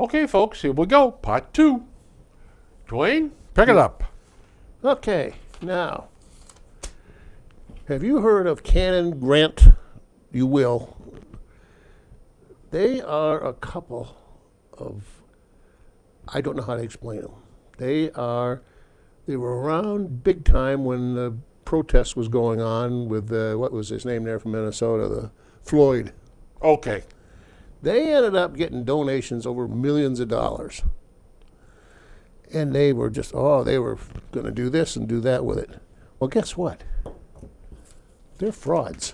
Okay, folks, here we go. Part 2. Duane, pick it up. Okay, now, have you heard of Cannon Grant? You will. They are a couple of, I don't know how to explain them. They were around big time when the protest was going on with, what was his name there from Minnesota, the Floyd. Okay. They ended up getting donations over millions of dollars. And they were just, they were going to do this and do that with it. Well, guess what? They're frauds.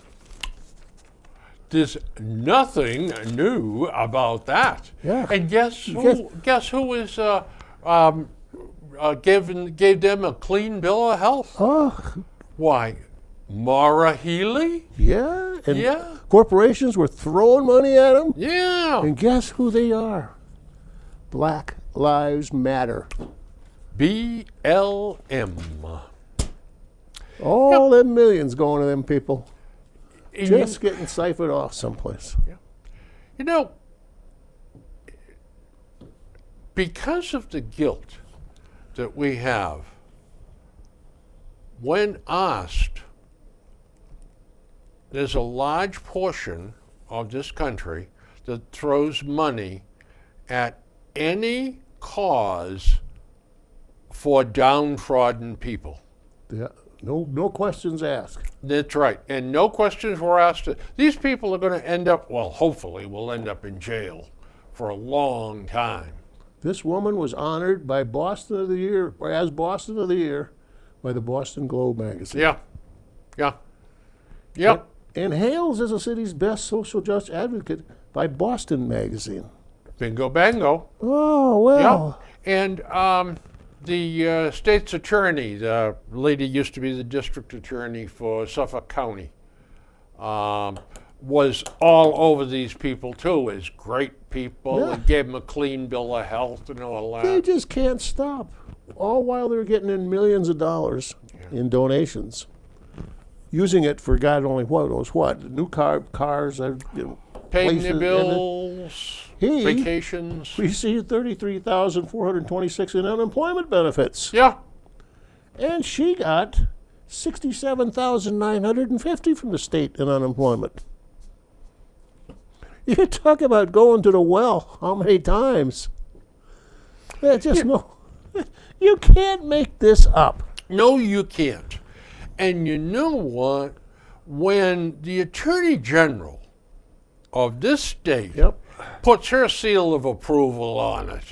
There's nothing new about that. Yeah. And guess who is gave them a clean bill of health? Oh, Why? Maura Healey? yeah. And Yeah. corporations were throwing money at them. Yeah. And guess who they are? Black Lives Matter. BLM. All them millions going to them people. And Just getting siphoned off someplace. you know, because of the guilt that we have, when asked, there's a large portion of this country that throws money at any cause for downtrodden people. Yeah. No questions asked. That's right. And no questions were asked. These people are going to end up, well, hopefully will end up in jail for a long time. This woman was honored by Boston of the Year, or as Boston of the Year, by the Boston Globe magazine. Yeah. Yeah. Yep. And hails as the city's best social justice advocate by Boston magazine. Bingo bango. Oh, well. Yeah. And the state's attorney, the lady used to be the district attorney for Suffolk County, was all over these people too as great people, Yeah. and gave them a clean bill of health and all that. They just can't stop. All while they're getting in millions of dollars in donations. Using it for God only knows what. New cars, Paying places, their and bills, He- vacations. received $33,426 in unemployment benefits. Yeah. And she got $67,950 from the state in unemployment. You talk about going to the well how many times? You can't make this up. No, you can't. And you know what? When the Attorney General of this state puts her seal of approval on it,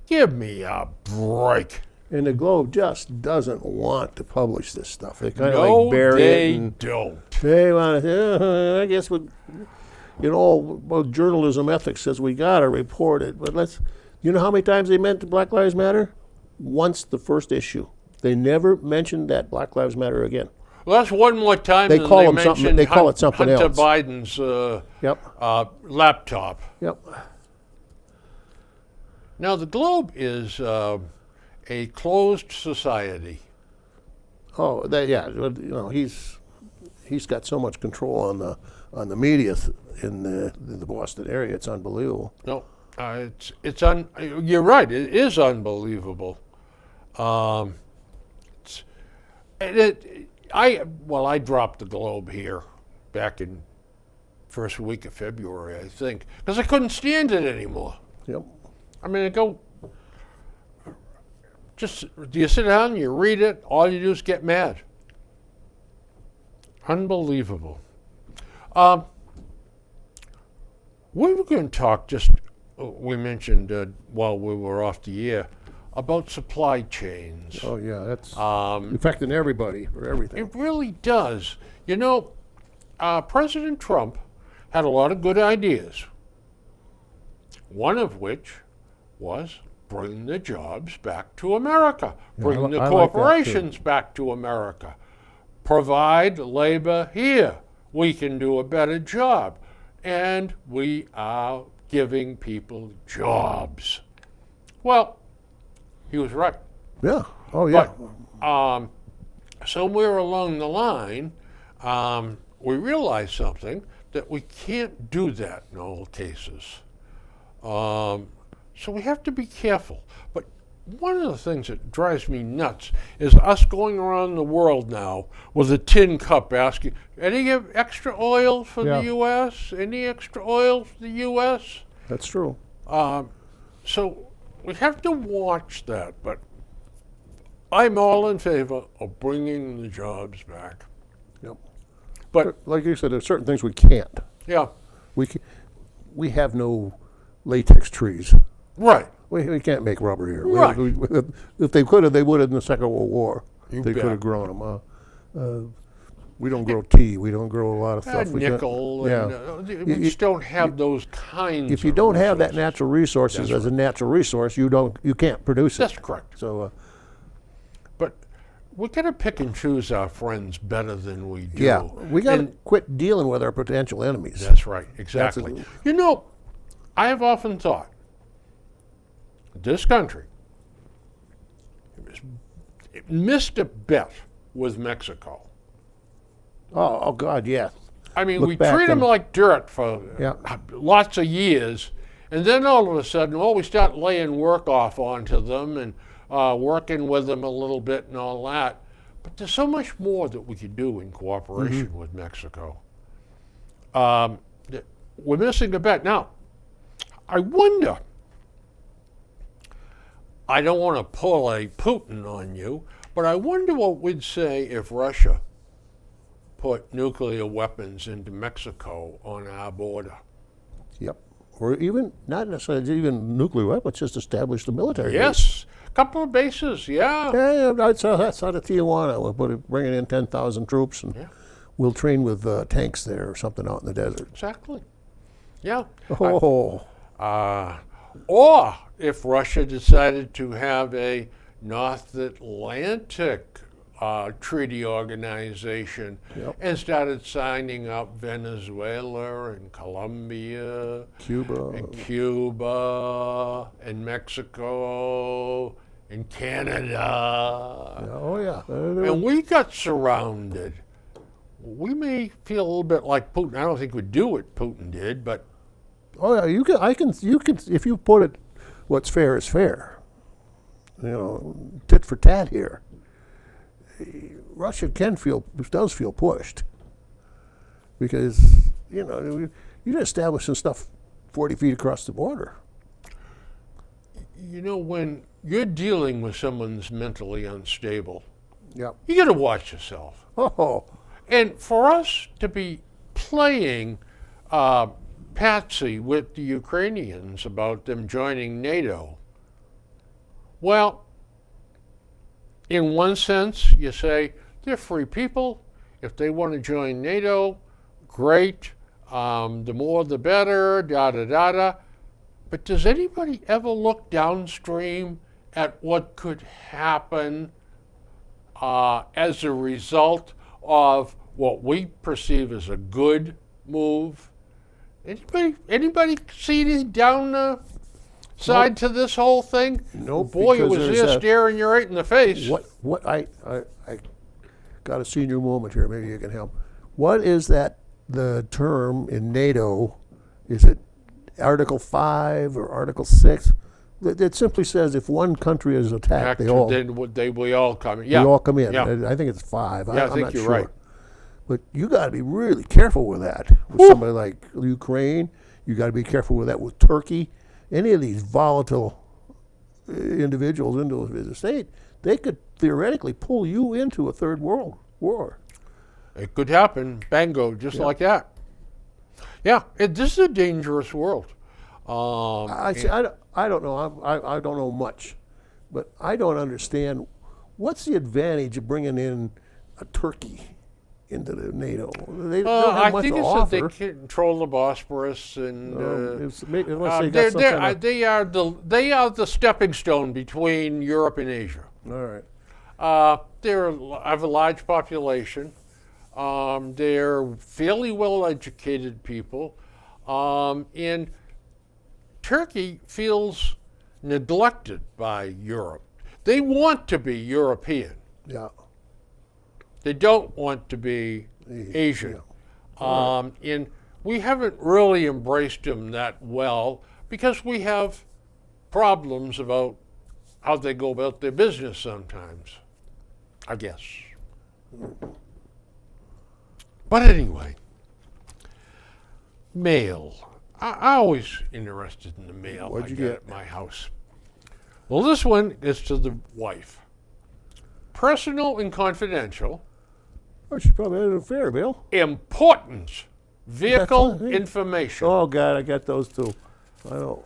give me a break. And the Globe just doesn't want to publish this stuff. They kind of No, like bury they it. And don't. they want to, I guess, journalism ethics says we got to report it. But you know how many times they meant Black Lives Matter? Once the first issue. They never mentioned that Black Lives Matter again. Well, that's one more time They than call they them something- mentioned they call it something Hunter else. Biden's laptop. Yep. Now, the Globe is a closed society. Oh, he's got so much control on the media in the Boston area. It's unbelievable. No, you're right. It is unbelievable. I dropped the Globe here back in first week of February, I think, because I couldn't stand it anymore. Yep. I mean, do you sit down, you read it, all you do is get mad. Unbelievable. We were going to talk we mentioned while we were off the air, about supply chains. Oh, yeah, that's affecting everybody or everything. It really does. You know, President Trump had a lot of good ideas, one of which was bring the jobs back to America, bring the corporations back to America, provide labor here. We can do a better job. And we are giving people jobs. Well, he was right. Yeah. Oh, yeah. But somewhere along the line, we realized something, that we can't do that in all cases. So we have to be careful. But one of the things that drives me nuts is us going around the world now with a tin cup asking, any extra oil for Yeah. the U.S.? Any extra oil for the U.S.? That's true. So we have to watch that. But I'm all in favor of bringing the jobs back. Yep. But Like you said, there's certain things we can't. yeah, We have no latex trees. right. We can't make rubber here. Right. If they could have, they would have in the Second World War. You They bet. could have grown them. We don't grow tea. We don't grow a lot of stuff. We can't- Nickel. yeah. And, we just don't have those kinds. If you of don't have that resources. natural resources That's as a natural resource, you can't produce it. That's correct. So But we got to pick and choose our friends better than we do. yeah, we got to And quit dealing with our potential enemies. that's right. Exactly. That's You know, I have often thought this country missed a bet with Mexico. Oh God, yeah. I mean, Look we back treat them and- like dirt for Yeah. lots of years, and then all of a sudden, we start laying work off onto them and working with them a little bit and all that. But there's so much more that we could do in cooperation with Mexico. We're missing a bet. Now, I wonder, I don't want to pull a Putin on you, but I wonder what we'd say if Russia put nuclear weapons into Mexico on our border. Yep. Or even not necessarily even nuclear weapons, just establish the military. base. Yes, a couple of bases, yeah. Yeah, that's out of Tijuana. We'll bring in 10,000 troops, and Yeah. we'll train with tanks there or something out in the desert. Exactly. Yeah. Oh, Or if Russia decided to have a North Atlantic treaty organization Yep. and started signing up Venezuela and Colombia Cuba. and Cuba and Mexico and Canada. Oh yeah. And we got surrounded. We may feel a little bit like Putin. I don't think we'd do what Putin did, but Oh yeah. You can. If you put it, what's fair is fair. You know, tit for tat here. Russia does feel pushed because you're establishing stuff 40 feet across the border. you know, when you're dealing with someone that's mentally unstable, Yep. you got to watch yourself. Oh. And for us to be playing patsy with the Ukrainians about them joining NATO, well, in one sense, you say they're free people. If they want to join NATO, great. The more the better, da da da da. But does anybody ever look downstream at what could happen as a result of what we perceive as a good move? Anybody see anything down the side to this whole thing? Nope, Boy, it because was there's there staring you right in the face. What I got a senior moment here. Maybe you can help. What is that? The term in NATO? Is it Article 5 or Article 6? It simply says if one country is attacked, Then we all come in. they Yeah, all come in. Yeah. I think it's 5. Yeah, I I'm think not you're sure. right. But you got to be really careful with that. With Whew. somebody like Ukraine, you got to be careful with that with Turkey. Any of these volatile individuals into the state, they could theoretically pull you into a third world war. It could happen. Bango, just like that. Yeah, this is a dangerous world. I don't know. I don't know much, but I don't understand what's the advantage of bringing in a Turkey into the NATO. They don't have I much think to it's offer. that they control the Bosporus, and Unless they got some kind of, they are the stepping stone between Europe and Asia. all right. They have a large population. They're fairly well-educated people, and Turkey feels neglected by Europe. They want to be European. Yeah. They don't want to be Asian. And we haven't really embraced them that well because we have problems about how they go about their business sometimes, I guess. But anyway, mail. I always interested in the mail What'd I you get get? at my house. Well, this one is to the wife. Personal and confidential. Oh, she probably had an affair, Bill. Important vehicle That's right. information. Oh, God, I got those too. I don't.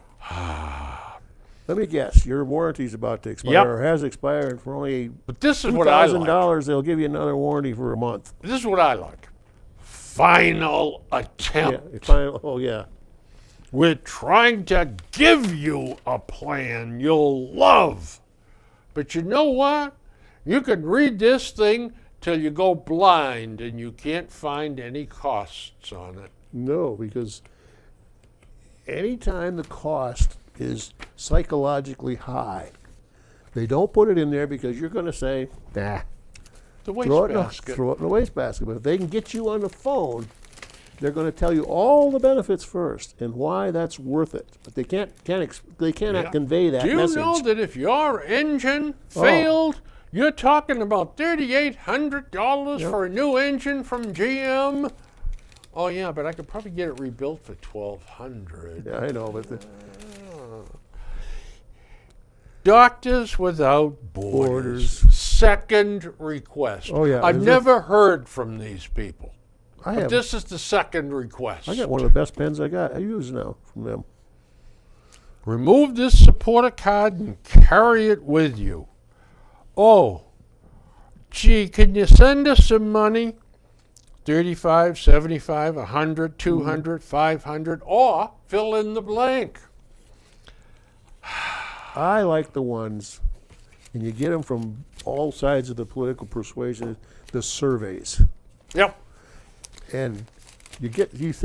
Let me guess. Your warranty's about to expire, Yep. or has expired for only But this is what I like. $2,000. They'll give you another warranty for a month. This is what I like. Final Yeah. attempt. Oh, yeah. We're trying to give you a plan you'll love. But you know what? You can read this thing till you go blind and you can't find any costs on it. No, because anytime the cost is psychologically high, they don't put it in there because you're going to say, nah, The throw it in wastebasket. the wastebasket. But if they can get you on the phone, they're going to tell you all the benefits first and why that's worth it. But they cannot Yeah. convey that Do you message. know that if your engine failed, you're talking about $3,800 Yep. for a new engine from GM? Oh yeah, but I could probably get it rebuilt for $1,200. Yeah, I know, but Doctors Without Borders. Borders. Second request. Oh, yeah. I've Is never heard from these people. I But have. this is the second request. I got one of the best pens I use now from them. Remove this supporter card and carry it with you. Oh, gee, can you send us some money? 35, 75, 100, 200, 500, or fill in the blank. I like the ones, and you get them from all sides of the political persuasion, the surveys. Yep. And you get this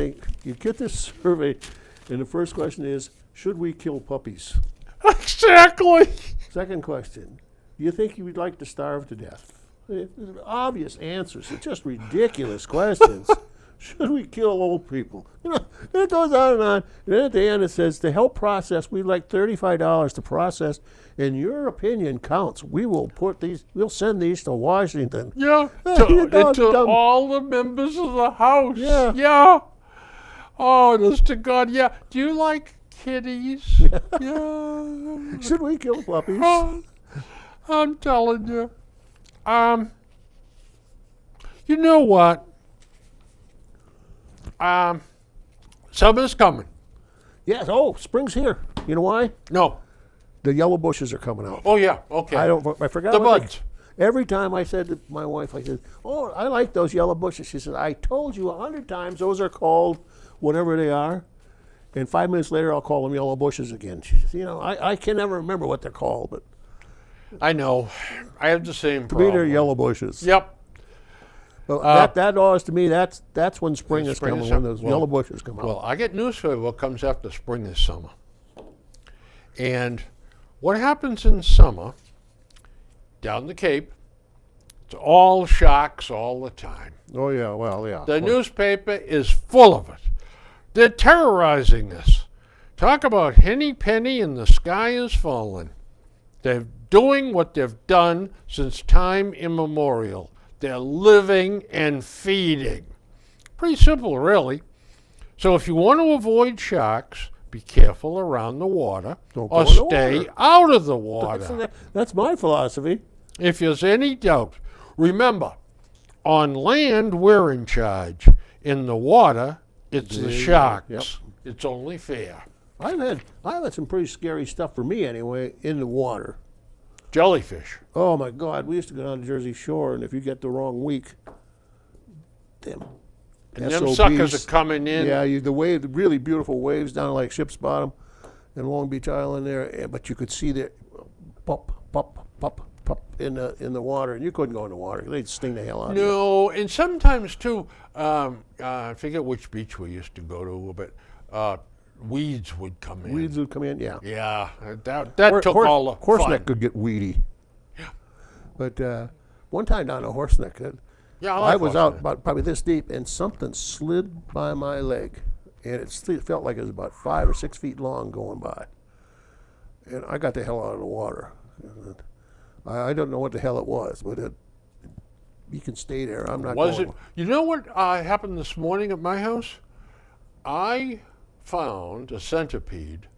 survey, and the first question is, should we kill puppies? Exactly. Second question, do you think you would like to starve to death? Obvious answers. It's just ridiculous questions. Should we kill old people? You know, it goes on and on. And then at the end it says, to help process, we'd like $35 to process. And your opinion counts. We'll send these to Washington. Yeah, You know, to dumb. all the members of the House. Yeah. Yeah. Oh, honest to God, yeah. Do you like kitties? Yeah. Should we kill puppies? Oh, I'm telling you. You know what? Summer's coming. Yes. Oh, spring's here. You know why? No. The yellow bushes are coming out. Oh, yeah. Okay. I forgot The what they- buds. Every time I said to my wife, I said, "Oh, I like those yellow bushes." She said, "I told you 100 times those are called whatever they are." And 5 minutes later, I'll call them yellow bushes again. She says, "You know, I can never remember what they're called, but I know. I have the same to me, problem. they're yellow bushes." Yep. Well, that always to me, that's when spring is spring coming, is when coming. those Well- yellow bushes come out. Well, I get news for you. What comes after spring is summer. And what happens in summer, down the Cape, it's all sharks all the time. Oh yeah, well yeah. The newspaper is full of it. They're terrorizing us. Talk about henny penny and the sky is falling. They're doing what they've done since time immemorial. They're living and feeding. Pretty simple, really. So if you want to avoid sharks, be careful around the water Don't go or in the stay water. out of the water. That's my philosophy. If there's any doubt, remember, on land we're in charge. In the water, it's the sharks. Yep. It's only fair. I've had some pretty scary stuff for me anyway in the water. Jellyfish. Oh my God, we used to go down to Jersey Shore, and if you get the wrong week, them And them SOBs. suckers are coming in. Yeah, the really beautiful waves down like Ship's Bottom and Long Beach Island there, but you could see the pop, pop, pop, pop in the water, and you couldn't go in the water. They'd sting the hell out of you. No, and sometimes too, I forget which beach we used to go to, but weeds would come in. Weeds would come in, yeah. Yeah, that took all the Horse fun. neck could get weedy. Yeah. But one time down a horse neck, Yeah, I like was horse out neck. about probably this deep, and something slid by my leg. and it felt like it was about 5 or 6 feet long going by. And I got the hell out of the water. I don't know what the hell it was, but you can stay there. I'm not Was going. it? You know what happened this morning at my house? I found a centipede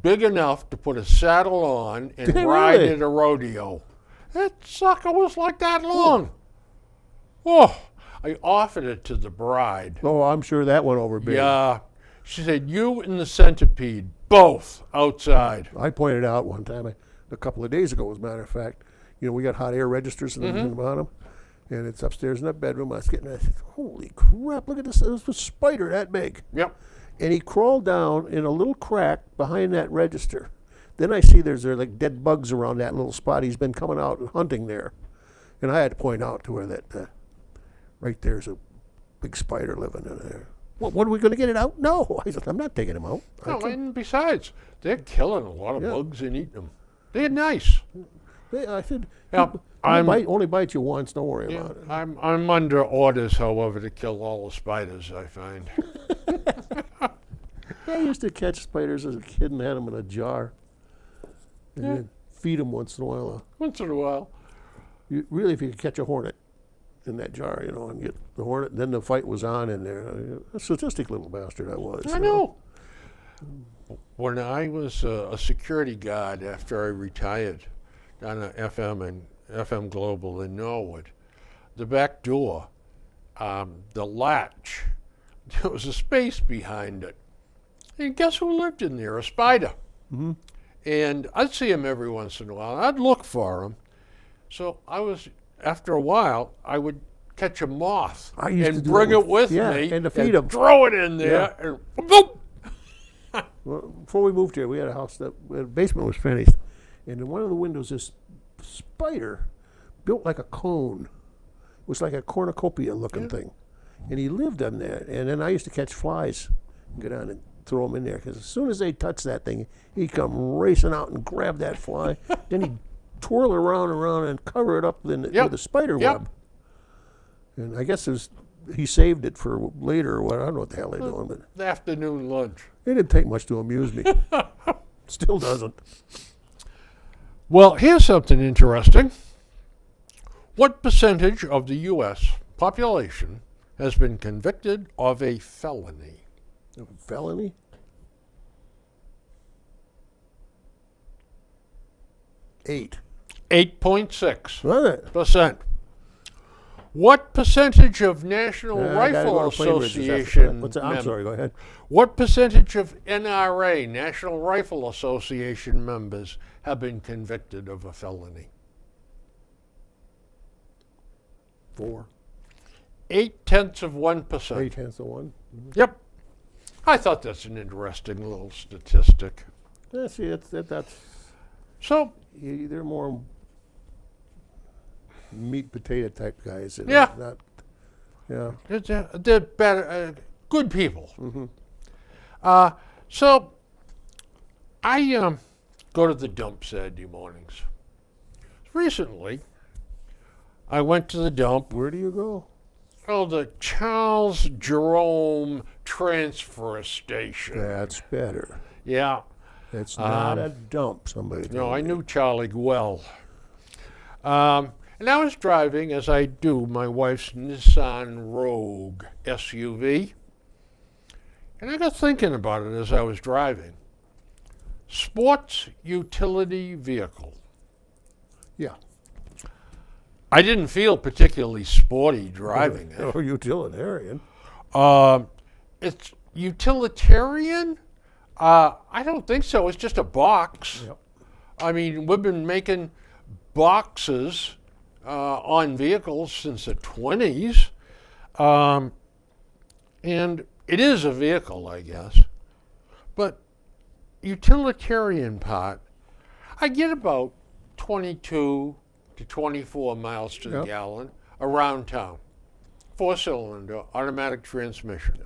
big enough to put a saddle on and Did it ride really? at a rodeo. That sucker was like that long. Oh, I offered it to the bride. Oh, I'm sure that went over big. Yeah. She said, you and the centipede, both outside. I pointed out one time, a couple of days ago, as a matter of fact, we got hot air registers in the bottom, and it's upstairs in that bedroom. I said, holy crap, look at this. It was a spider that big. Yep. And he crawled down in a little crack behind that register. Then I see there like dead bugs around that little spot. He's been coming out and hunting there. And I had to point out to her that right there's a big spider living in there. What are we going to get it out? No. I said, I'm not taking him out. No, and besides, they're killing a lot of Yeah. bugs and eating them. They're nice. I said, Yeah, only bite you once. Don't worry Yeah, about it. I'm under orders, however, to kill all the spiders I find. I used to catch spiders as a kid and had them in a jar. And Yeah. then feed them once in a while. Once in a while. Really, if you could catch a hornet in that jar, and get the hornet, then the fight was on in there. A sadistic little bastard I was. I know. When I was a security guard after I retired down at FM Global in Norwood, the back door, the latch, there was a space behind it. And guess who lived in there? A spider. Mm-hmm. And I'd see him every once in a while. I'd look for him. So after a while, I would catch a moth I used to and do bring that it with yeah, me and to feed 'em. throw it in there and boop. Well, before we moved here, we had a house the basement was finished, and in one of the windows, this spider built like a cone. It was like a cornucopia-looking thing, and he lived on there. And then I used to catch flies, and go down and throw them in there, because as soon as they touched that thing, he'd come racing out and grab that fly. Then he'd twirl it around and cover it up with a spider web. And I guess he saved it for later or what. I don't know what the hell they're doing, but The afternoon lunch. it didn't take much to amuse me. Still doesn't. Well, here's something interesting. What percentage of the U.S. population has been convicted of a felony? A felony? 8. 8.6%. Was it? What percentage of National I gotta go Rifle to Plain Ridge this afternoon. Association What's that? I'm sorry, go ahead. What percentage of NRA, National Rifle Association members have been convicted of a felony? 4. 0.8%. 0.8 of 1. Yep. I thought that's an interesting little statistic. Yeah, see, that's So, they're more meat potato type guys. Yeah. Yeah. they're better, good people. Mm-hmm. So, I go to the dump Saturday mornings. Recently, I went to the dump. Where do you go? Oh, the Charles Jerome Transfer Station. That's better. Yeah. It's not a dump. Somebody. No, told I me. knew Charlie well. And I was driving, as I do, my wife's Nissan Rogue SUV. And I got thinking about it as I was driving. Sports utility vehicle. Yeah. I didn't feel particularly sporty driving it. Oh, utilitarian. It's utilitarian? I don't think so. It's just a box. Yep. I mean, we've been making boxes on vehicles since the 20s. And it is a vehicle, I guess. But utilitarian part, I get about 22 to 24 miles to the Yep. gallon around town. 4-cylinder, automatic transmission.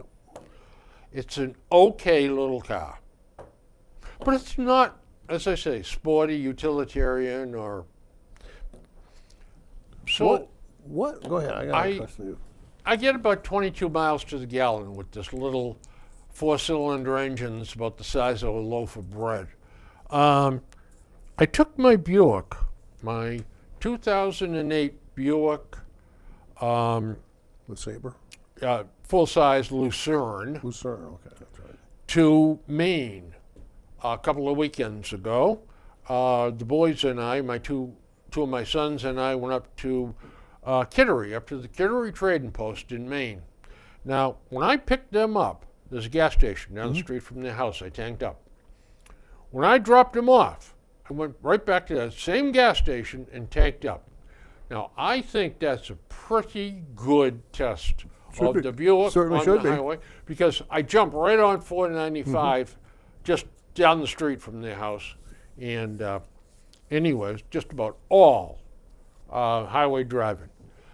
It's an okay little car. But it's not, as I say, sporty, utilitarian, or... So What? Go ahead. I got a question for you. I get about 22 miles to the gallon with this little four-cylinder engines about the size of a loaf of bread. I took my Buick, my 2008 Buick The Sabre? full-size Lucerne Lucerne, okay, that's right. to Maine a couple of weekends ago. The boys and I, two of my sons and I, went up to Kittery, up to the Kittery Trading Post in Maine. Now, when I picked them up, there's a gas station down the street from their house. I tanked up. When I dropped them off, I went right back to that same gas station and tanked up. Now, I think that's a pretty good test Should be. of the Buick Certainly on should the be. highway, because I jumped right on 495 just down the street from their house. And anyways, just about all highway driving.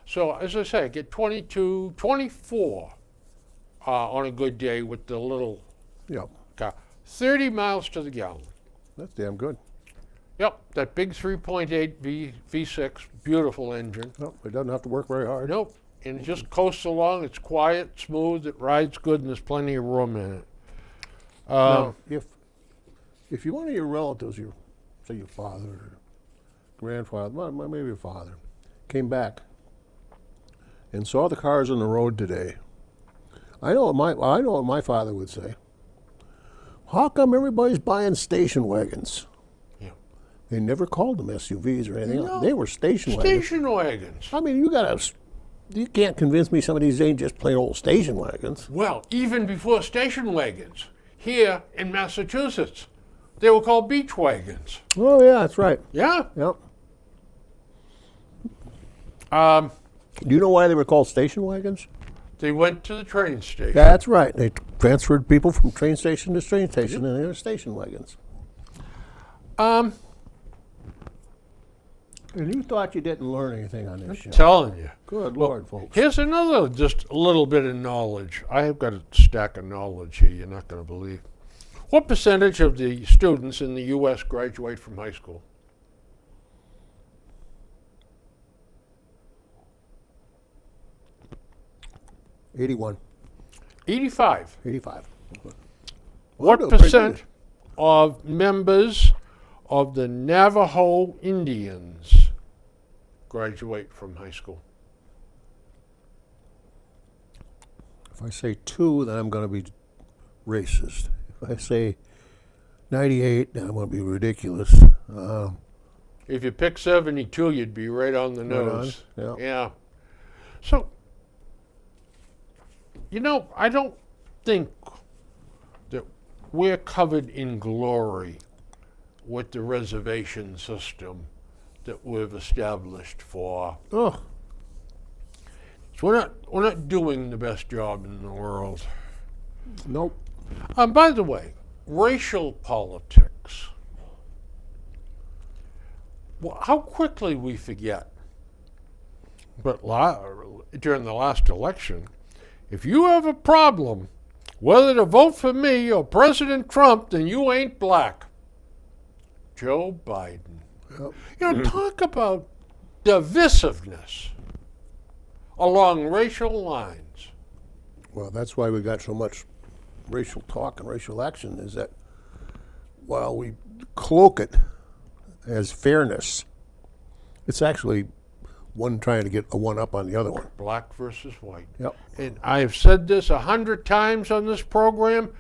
So as I say, I get 22, 24 on a good day with the little Yep, car. 30 miles to the gallon. that's damn good. Yep, that big 3.8 V6, beautiful engine. Nope, it doesn't have to work very hard. Nope, and it just coasts along. It's quiet, smooth, it rides good, and there's plenty of room in it. Now, if you one of your relatives, say your father or grandfather, well, maybe your father, came back and saw the cars on the road today, I know what my father would say. How come everybody's buying station wagons? Yeah. They never called them SUVs or anything No. else. They were station wagons. Station wagons. I mean, you can't convince me some of these ain't just plain old station wagons. Well, even before station wagons, here in Massachusetts, they were called beach wagons. Oh yeah, that's right. Yeah. Yep. Um, Do you know why they were called station wagons? they went to the train station. That's right. They transferred people from train station to train station, and they were station wagons. Um, And you thought you didn't learn anything on this show. telling you. Good Lord, folks. Here's another, just a little bit of knowledge. I have got a stack of knowledge here you're not going to believe. What percentage of the students in the U.S. graduate from high school? 81, 85. 85. What Well, pretty percent good. of members of the Navajo Indians graduate from high school? If I say 2, then I'm going to be racist. If I say 98, then I'm going to be ridiculous. If you pick 72, you'd be right on the Right nose. on, yeah. Yeah. So, I don't think that we're covered in glory with the reservation system that we've established for. Oh, So we're not doing the best job in the world. nope. By the way, racial politics. Well, how quickly we forget. But during the last election, if you have a problem whether to vote for me or President Trump, then you ain't black. Joe Biden. Yep. Talk about divisiveness along racial lines. Well, that's why we got so much racial talk and racial action, is that while we cloak it as fairness, it's actually one trying to get a one up on the other one. Black versus white. Yep. And I have said this 100 times on this program.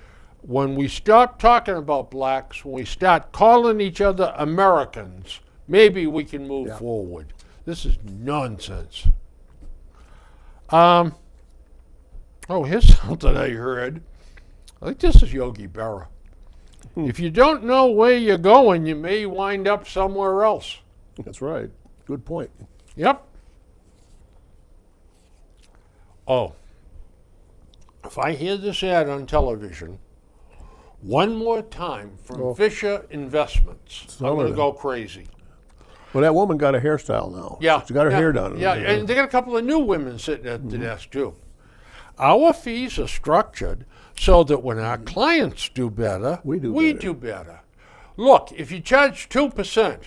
When we stop talking about blacks, when we start calling each other Americans, maybe we can move forward. This is nonsense. Here's something I heard. I think this is Yogi Berra. If you don't know where you're going, you may wind up somewhere else. That's right. Good point. Yep. Oh, if I hear this ad on television one more time from Fisher Investments, I'm going to go crazy. Well, that woman got a hairstyle now. Yeah. She got her hair done. Yeah, and they got a couple of new women sitting at the desk, too. Our fees are structured so that when our clients do better, We do we better. do better. Look, if you charge 2%,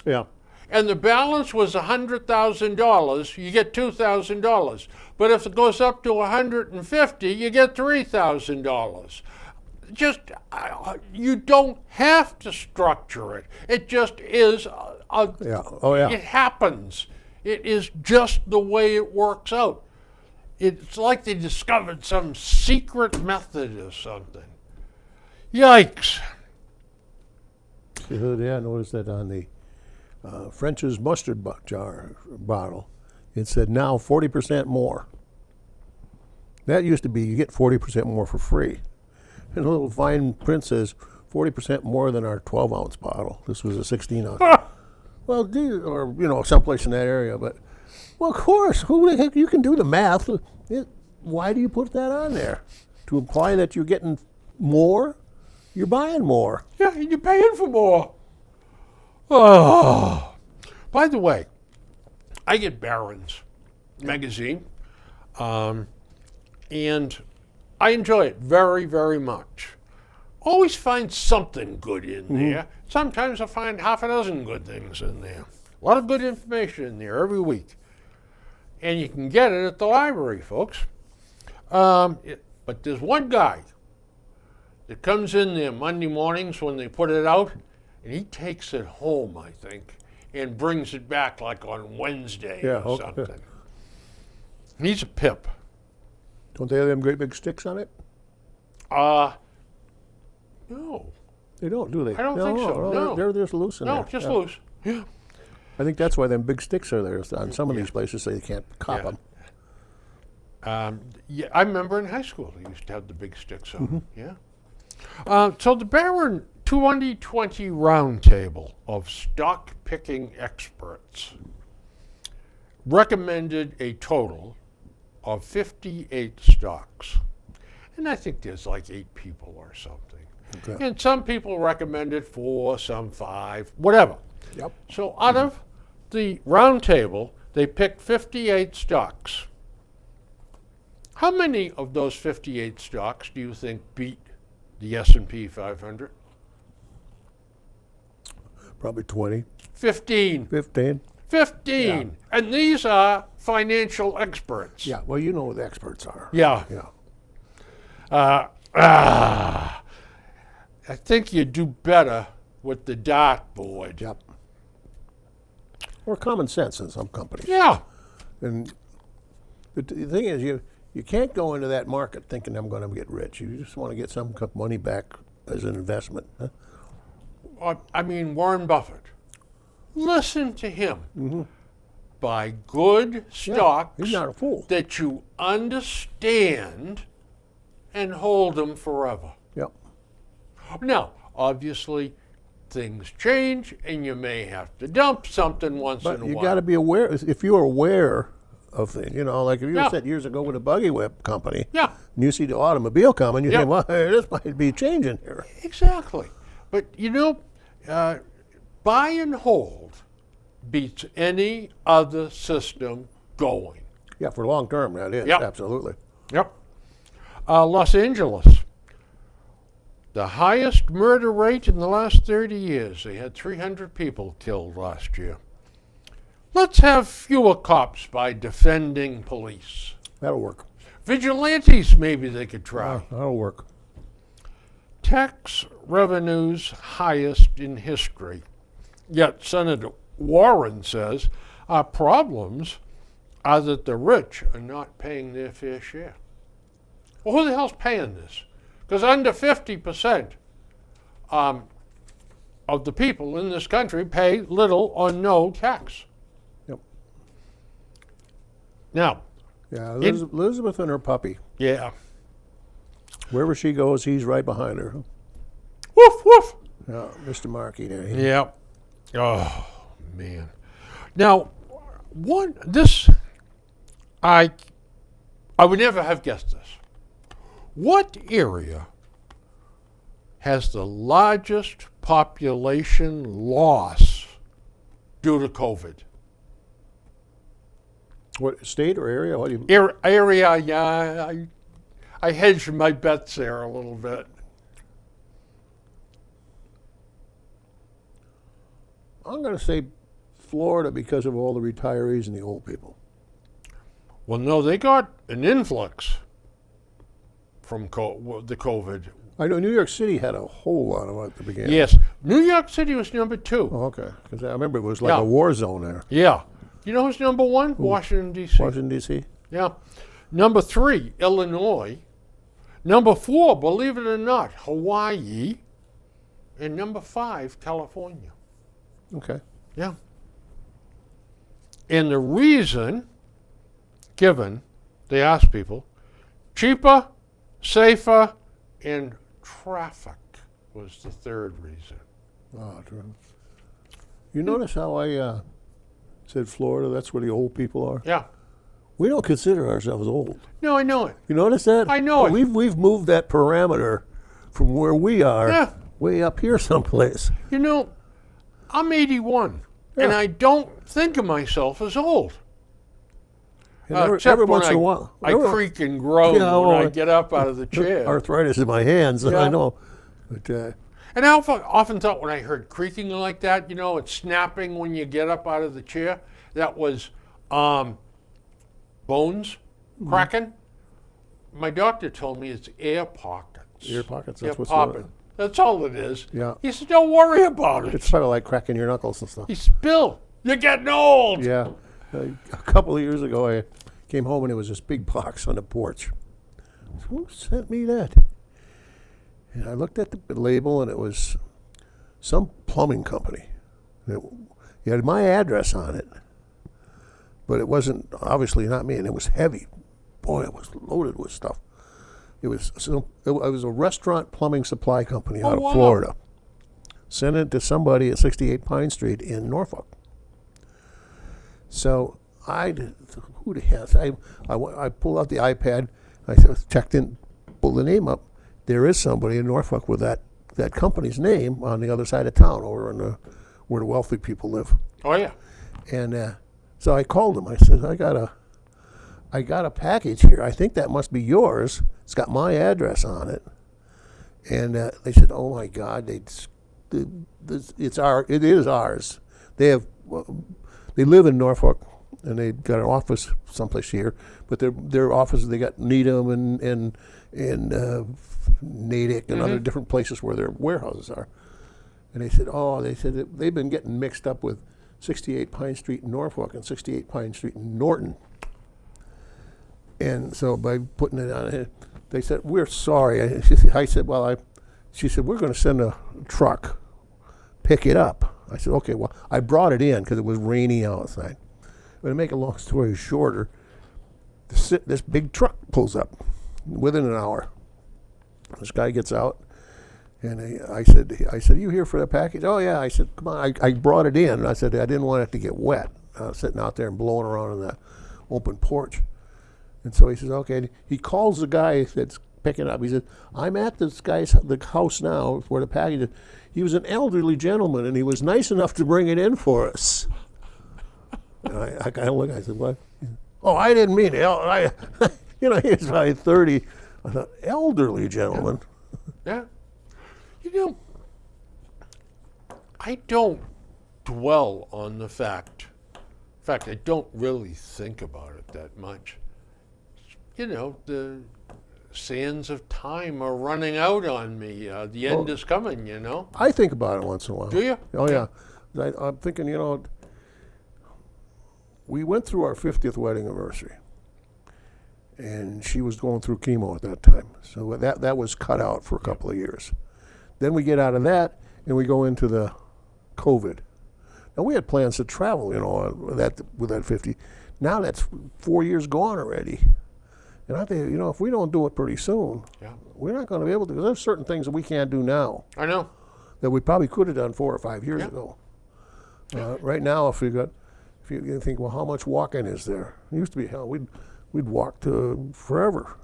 Yeah. and the balance was $100,000, you get $2,000. But if it goes up to 150, you get $3,000. Just you don't have to structure it. It just is. Yeah. Oh, yeah. It happens. It is just the way it works out. It's like they discovered some secret method or something. Yikes. Yeah, I noticed that on the French's mustard bottle. It said now 40% more. That used to be you get 40% more for free. And a little fine print says 40% more than our 12-ounce bottle. This was a 16-ounce. Well, or, someplace in that area. But, well, of course, who the heck, you can do the math. Why do you put that on there? To imply that you're getting more? You're buying more. Yeah, and you're paying for more. Oh. By the way, I get Barron's magazine, and I enjoy it very, very much. Always find something good in there. Sometimes I find half a dozen good things in there. A lot of good information in there every week. And you can get it at the library, folks. But there's one guy that comes in there Monday mornings when they put it out, and he takes it home, I think, and brings it back like on Wednesday or something. He's a pip. Don't they have them great big sticks on it? No. They don't, do they? I don't think so, no. They're just loose in there. No, just loose. Yeah. I think that's why them big sticks are there on some of these places, so you can't cop them. Yeah, I remember in high school they used to have the big sticks on. Yeah. So the Barron 2020 Roundtable of stock picking experts recommended a total of 58 stocks. And I think there's like 8 people or something. Okay. And some people recommended 4, some 5, whatever. Yep. So out of the roundtable, they picked 58 stocks. How many of those 58 stocks do you think beat the S&P 500? Probably 20. 15. 15. 15. Yeah. And these are financial experts. Yeah, well, you know what the experts are. Yeah. Yeah. I think you do better with the dartboard. Yep. Or common sense in some companies. Yeah. And the thing is, you can't go into that market thinking I'm going to get rich. You just want to get some money back as an investment. Huh? I mean, Warren Buffett. Listen to him. Buy good stocks he's not a fool. that you understand and hold them forever. Yep. Now, obviously, things change and you may have to dump something once in a while. But you got to be aware. If you're aware of things, like if you said years ago with a buggy whip company, and you see the automobile coming, you think, well, this might be changing here. Exactly. But, buy and hold beats any other system going. Yeah, for long term, that is. Yep. Absolutely. Yep. Los Angeles, the highest murder rate in the last 30 years. They had 300 people killed last year. Let's have fewer cops by defending police. That'll work. Vigilantes, maybe they could try. That'll work. Tax revenues highest in history. Yet Senator Warren says our problems are that the rich are not paying their fair share. Well, who the hell's paying this? Because under 50% of the people in this country pay little or no tax. Yep. Now. Yeah, Elizabeth and her puppy. Yeah. Wherever she goes, he's right behind her. Woof, woof. Yeah, Mr. Markey there. Yeah. Oh, man. Now, I would never have guessed this. What area has the largest population loss due to COVID? What, state or area? What do you... Area, yeah. I hedged my bets there a little bit. I'm going to say Florida because of all the retirees and the old people. Well, no, they got an influx from the COVID. I know New York City had a whole lot of it at the beginning. Yes, New York City was number 2. Oh, okay. Because I remember it was like a war zone there. Yeah. You know who's number 1? Washington, D.C. Washington, D.C.? Yeah. Number 3, Illinois. Number 4, believe it or not, Hawaii. And number 5, California. Okay. Yeah. And the reason given, they asked people, cheaper, safer, and traffic was the third reason. Oh, true. You notice how I said Florida, that's where the old people are? Yeah. We don't consider ourselves old. No, I know it. You notice that? I know it. We've moved that parameter from where we are way up here someplace. You know, I'm 81, Yeah. and I don't think of myself as old. And Except every when once in a while. I creak and groan when I get up out of the chair. Arthritis in my hands, Yeah. I know. But And I often thought when I heard creaking like that, you know, it's snapping when you get up out of the chair, that was bones cracking. My doctor told me it's air pockets. Ear pockets, Air that's what's popping. That's all it is. Yeah. He said, don't worry about it. It's probably like cracking your knuckles and stuff. He said, Bill, you're getting old. Yeah. A couple of years ago, I came home and there was this big box on the porch. Who sent me that? And I looked at the label and it was some plumbing company. It had my address on it, but it wasn't, obviously not me, and it was heavy. Boy, it was loaded with stuff. It was a restaurant plumbing supply company out of Florida. Sent it to somebody at 68 Pine Street in Norfolk. So who the hell? I pulled out the iPad. I checked in, pulled the name up. There is somebody in Norfolk with that company's name on the other side of town, over in where the wealthy people live. Oh yeah. And so I called them. I said, I got a package here. I think that must be yours. It's got my address on it. And they said, oh my God, it is ours. They live in Norfolk, and they got an office someplace here. But their offices, they got Needham and Natick and other different places where their warehouses are. And they said that they've been getting mixed up with 68 Pine Street in Norfolk and 68 Pine Street in Norton. And so by putting it on it, they said, we're sorry. I said, she said, we're going to send a truck, pick it up. I said, okay, well, I brought it in because it was rainy outside. But to make a long story shorter, this big truck pulls up within an hour. This guy gets out, and I said, you here for the package? Oh yeah. I said, come on. I brought it in. I said I didn't want it to get wet, sitting out there and blowing around on that open porch. And so he says, okay. He calls the guy that's picking it up. He said, I'm at the house now where the package is. He was an elderly gentleman, and he was nice enough to bring it in for us. And I kind of looked. I said, what? Oh, I didn't mean it. He was probably 30. I thought, elderly gentleman. Yeah. You know, I don't dwell on the fact. In fact, I don't really think about it that much. You know, the sands of time are running out on me. The end is coming, you know. I think about it once in a while. Do you? Oh, yeah. I'm thinking, we went through our 50th wedding anniversary. And she was going through chemo at that time. So that was cut out for a couple of years. Then we get out of that, and we go into the COVID. Now, we had plans to travel, with that 50. Now that's 4 years gone already. And I think, if we don't do it pretty soon, we're not going to be able to, because there's certain things that we can't do now. I know. That we probably could have done 4 or 5 years ago. Right now, if you think, well, how much walking is there? It used to be, we'd walk to forever.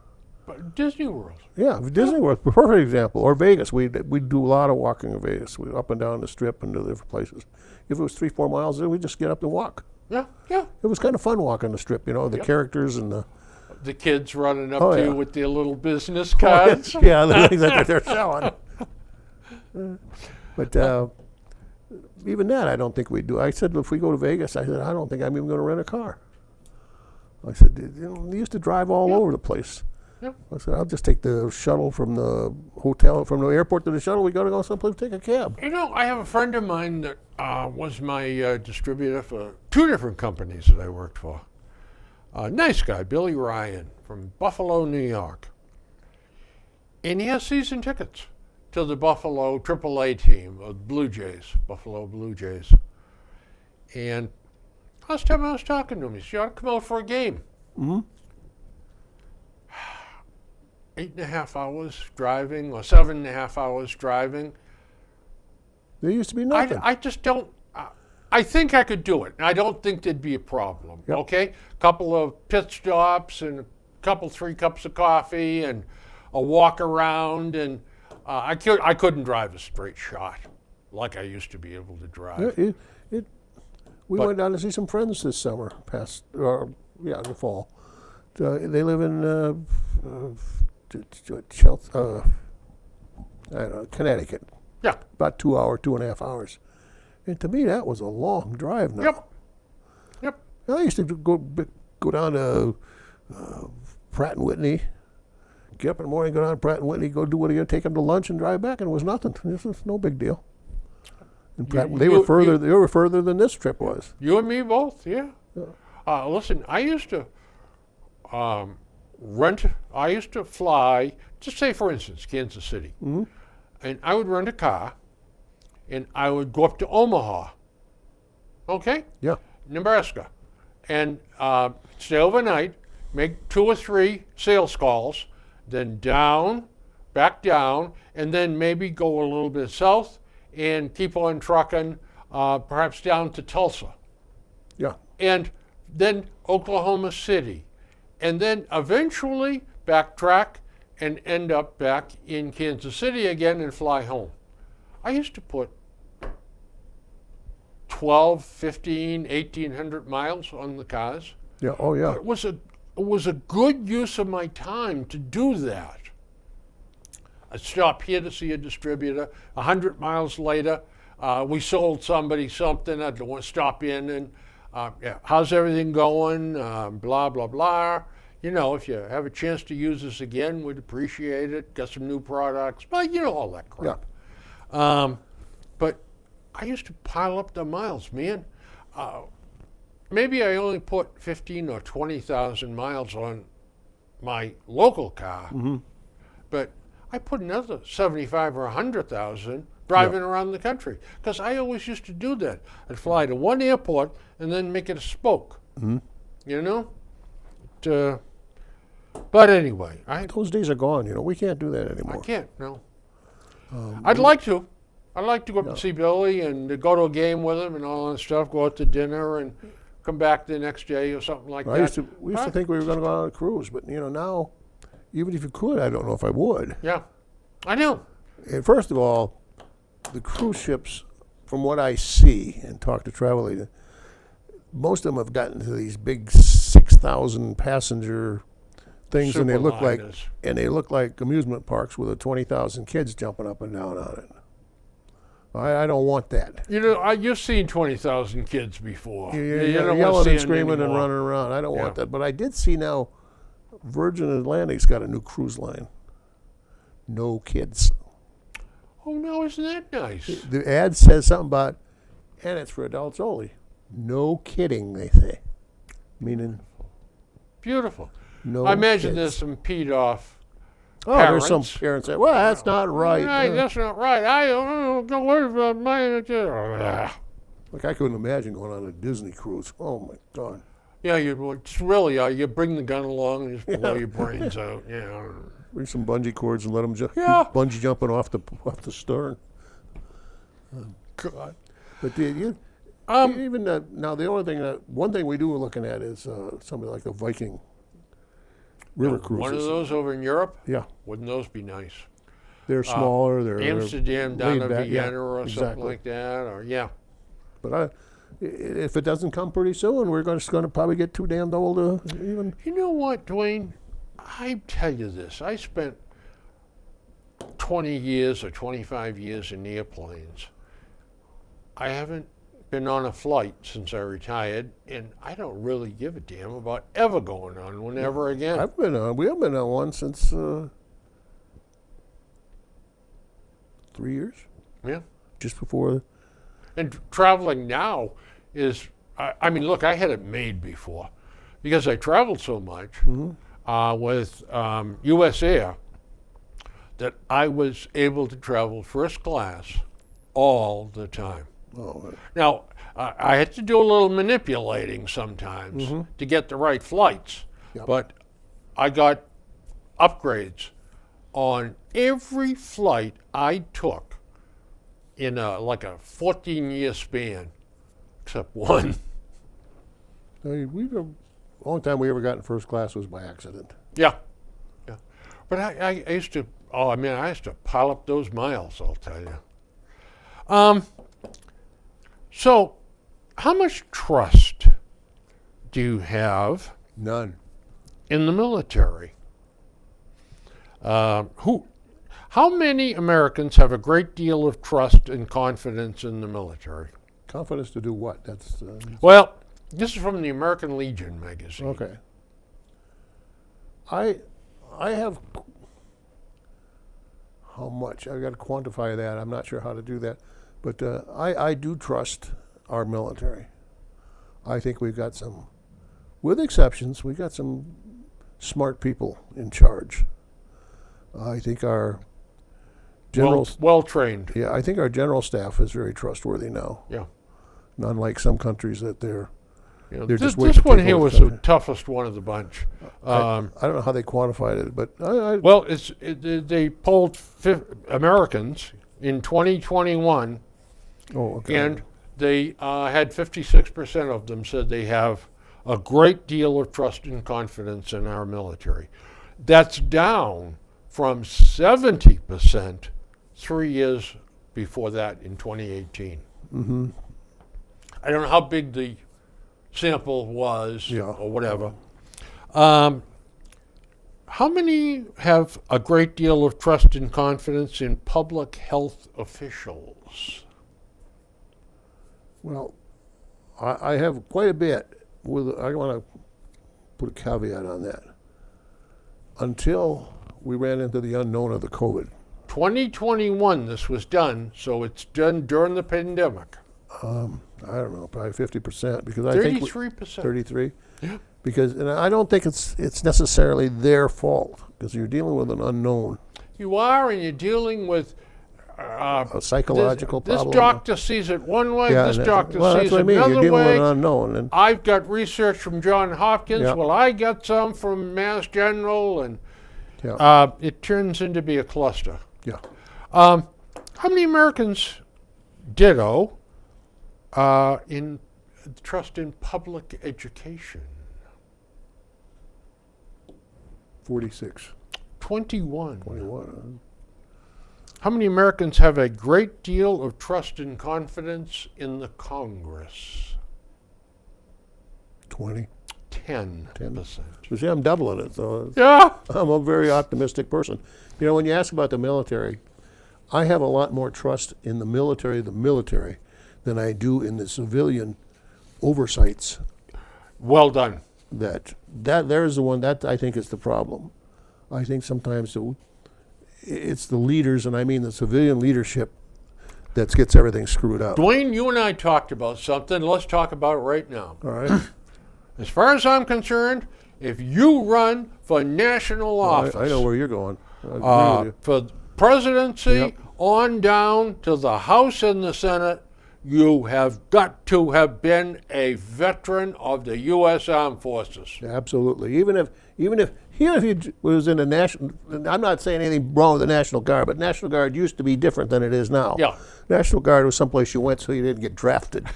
But Disney World. Yeah, Disney World, a perfect example. Or Vegas. We'd do a lot of walking in Vegas. We'd up and down the Strip and to different places. If it was 3-4 miles, then we'd just get up and walk. Yeah, yeah. It was kind of fun walking the Strip, the characters and the kids running up to you with their little business cards. Yeah, the things that they're selling. But even that, I don't think we'd do. I said, if we go to Vegas, I said, I don't think I'm even going to rent a car. I said, they used to drive all over the place. Yeah. I said, I'll just take the shuttle from the hotel, from the airport to the shuttle. We got to go someplace, take a cab. You know, I have a friend of mine that was my distributor for 2 different companies that I worked for. Nice guy, Billy Ryan from Buffalo, New York. And he has season tickets to the Buffalo AAA team, Blue Jays, Buffalo Blue Jays. And last time I was talking to him, he said, you ought to come out for a game. Mm-hmm. 8.5 hours driving, or 7.5 hours driving. There used to be nothing. I just don't. I think I could do it. I don't think there'd be a problem. Yep. Okay, couple of pit stops and a 3 cups of coffee and a walk around, and I couldn't drive a straight shot like I used to be able to drive. We went down to see some friends this summer, in the fall. They live in Connecticut. Yeah. About 2.5 hours. And to me, that was a long drive now. Yep. I used to go down to Pratt and Whitney, get up in the morning, go down to Pratt and Whitney, go do what you take them to lunch and drive back, and it was nothing. This was no big deal. And they were further than this trip was. You and me both, yeah. Listen, I used to fly, just say for instance, Kansas City. Mm-hmm. And I would rent a car, and I would go up to Omaha, okay? Yeah. Nebraska, and stay overnight, make 2 or 3 sales calls, then back down, and then maybe go a little bit south and keep on trucking, perhaps down to Tulsa. Yeah. And then Oklahoma City, and then eventually backtrack and end up back in Kansas City again and fly home. I used to put 12, 15, 1,800 miles on the cars. Yeah. Oh, yeah. It was a good use of my time to do that. I'd stop here to see a distributor. 100 miles later, we sold somebody something. I'd stop in and, how's everything going? Blah, blah, blah. You know, if you have a chance to use this again, we'd appreciate it. Got some new products. But you know, all that crap. Yeah. But I used to pile up the miles, man. Maybe I only put 15 or 20,000 miles on my local car, but I put another 75 or 100,000 driving around the country, because I always used to do that. I'd fly to one airport and then make it a spoke, you know? But anyway, Those days are gone. You know, we can't do that anymore. I can't, no. I'd like to. I'd like to go up and see Billy and to go to a game with him and all that stuff, go out to dinner and come back the next day or something like that. We used to think we were going to go on a cruise, but you know, now, even if you could, I don't know if I would. Yeah, I know. And first of all, the cruise ships, from what I see and talk to travel agents, most of them have gotten to these big 6,000 passenger things, and they look like amusement parks with 20,000 kids jumping up and down on it. I don't want that. You know, you've seen 20,000 kids before. You're yelling and screaming and running around. I don't want that. But I did see now Virgin Atlantic's got a new cruise line. No kids. Oh, no, isn't that nice? The ad says something about, and it's for adults only. No kidding, they say. Meaning. Beautiful. No I imagine kids. there's some peed off There's some parents that, well, that's not right. Right, that's not right. I don't worry about my. Like, I couldn't imagine going on a Disney cruise. Oh, my God. Yeah, you bring the gun along and just blow your brains out. Yeah. Bring some bungee cords and let them bungee jumping off the stern. God. But even now, the only thing one thing we do are looking at is something like a Viking river cruises. One of those over in Europe? Yeah. Wouldn't those be nice? They're smaller. They're Amsterdam down to back, Vienna or exactly. something like that, or But if it doesn't come pretty soon, we're going to probably get too damned old to even. You know what, Duane? I tell you this. I spent 20 years or 25 years in airplanes. I haven't been on a flight since I retired, and I don't really give a damn about ever going on one ever again. I've been on. We have been on one since 3 years. Yeah. Just before. And traveling now is, I mean, look, I had it made before because I traveled so much with U.S. Air that I was able to travel first class all the time. Oh, Now, I had to do a little manipulating sometimes to get the right flights, Yep. but I got upgrades on every flight I took in like a 14-year span, except one. the only time we ever got in first class was by accident. Yeah, yeah. But I used to, oh, I mean, I used to pile up those miles, I'll tell you. So, how much trust do you have None. in the military? How many Americans have a great deal of trust and confidence in the military? Confidence to do what? That's Well, this is from the American Legion magazine. okay. I have how much? I've got to quantify that. I'm not sure how to do that, but I do trust our military. I think we've got some, with exceptions, we've got some smart people in charge. I think our general, Well trained. yeah, I think our general staff is very trustworthy now. Yeah. Unlike some countries that they're You know, They're this just waiting to one take here over was the the toughest one of the bunch. I don't know how they quantified it, but Well, they polled Americans in 2021, oh, okay. and they had 56% of them said they have a great deal of trust and confidence in our military. That's down from 70% 3 years before that in 2018. Mm-hmm. I don't know how big the sample was Yeah. or whatever. How many have a great deal of trust and confidence in public health officials? Well, I have quite a bit. I want to put a caveat on that. Until we ran into the unknown of the COVID. 2021, this was done, so it's done during the pandemic. I don't know, probably 50%, because I think 33%. 33. Yeah. Because, and I don't think it's necessarily their fault, because you're dealing with an unknown, You are, and you're dealing with a psychological this problem. doctor sees it one way, this doctor well, that's sees what I it mean. You're another dealing with way. an unknown, and I've got research from Johns Hopkins. Yeah. Well, I got some from Mass General, and yeah, it turns into be a cluster. yeah. How many Americans, ditto, in trust in public education? 46, 21. 21. How many Americans have a great deal of trust and confidence in the Congress? 20. 10%. So see, I'm doubling it, so Yeah. I'm a very optimistic person. You know, when you ask about the military, I have a lot more trust in the military, than I do in the civilian oversights. Well done. That there's the one that I think is the problem. I think sometimes it's the leaders, and I mean the civilian leadership, that gets everything screwed up. Duane, you and I talked about something. Let's talk about it right now. All right. As far as I'm concerned, if you run for national office, I know where you're going. I agree with you. for presidency Yep. on down to the House and the Senate, you have got to have been a veteran of the U.S. Armed Forces. Absolutely. Even if you was in the national, I'm not saying anything wrong with the National Guard, but National Guard used to be different than it is now. Yeah. National Guard was someplace you went so you didn't get drafted.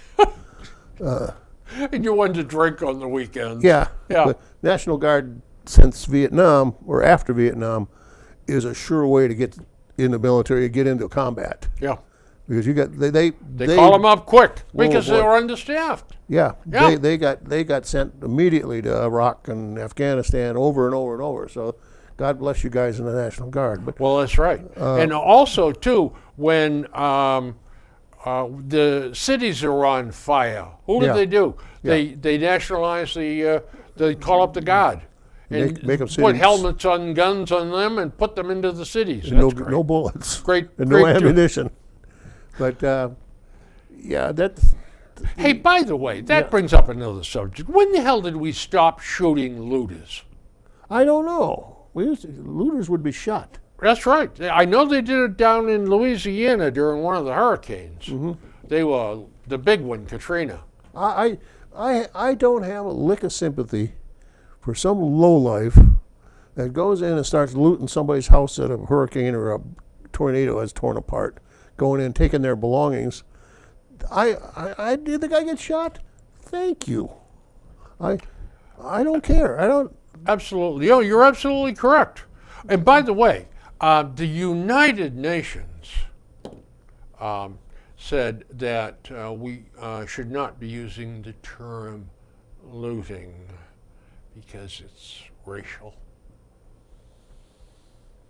And you wanted to drink on the weekends. Yeah. Yeah. But National Guard since Vietnam or after Vietnam is a sure way to get in the military, get into combat. Yeah. Because you got they Call them up quick because boy. they were understaffed. Yeah, Yeah. They got sent immediately to Iraq and Afghanistan over and over and over. So, God bless you guys in the National Guard. But Well, that's right. And also, too, when the cities are on fire. Who do Yeah. they do? Yeah. They nationalize they call up the guard and Make 'em put cities. helmets on guns on them and put them into the cities. No, That's great. no bullets. Great, And great no too. ammunition. But yeah, that's Hey, by the way, that Yeah. brings up another subject. When the hell did we stop shooting looters? I don't know. Looters would be shot. That's right. I know they did it down in Louisiana during one of the hurricanes. Mm-hmm. They were the big one, Katrina. I don't have a lick of sympathy for some lowlife that goes in and starts looting somebody's house that a hurricane or a tornado has torn apart, going in, taking their belongings. Did the guy get shot? Thank you. I don't care. I don't. Absolutely. Oh, you're absolutely correct. And by the way, the United Nations said that we should not be using the term looting because it's racial.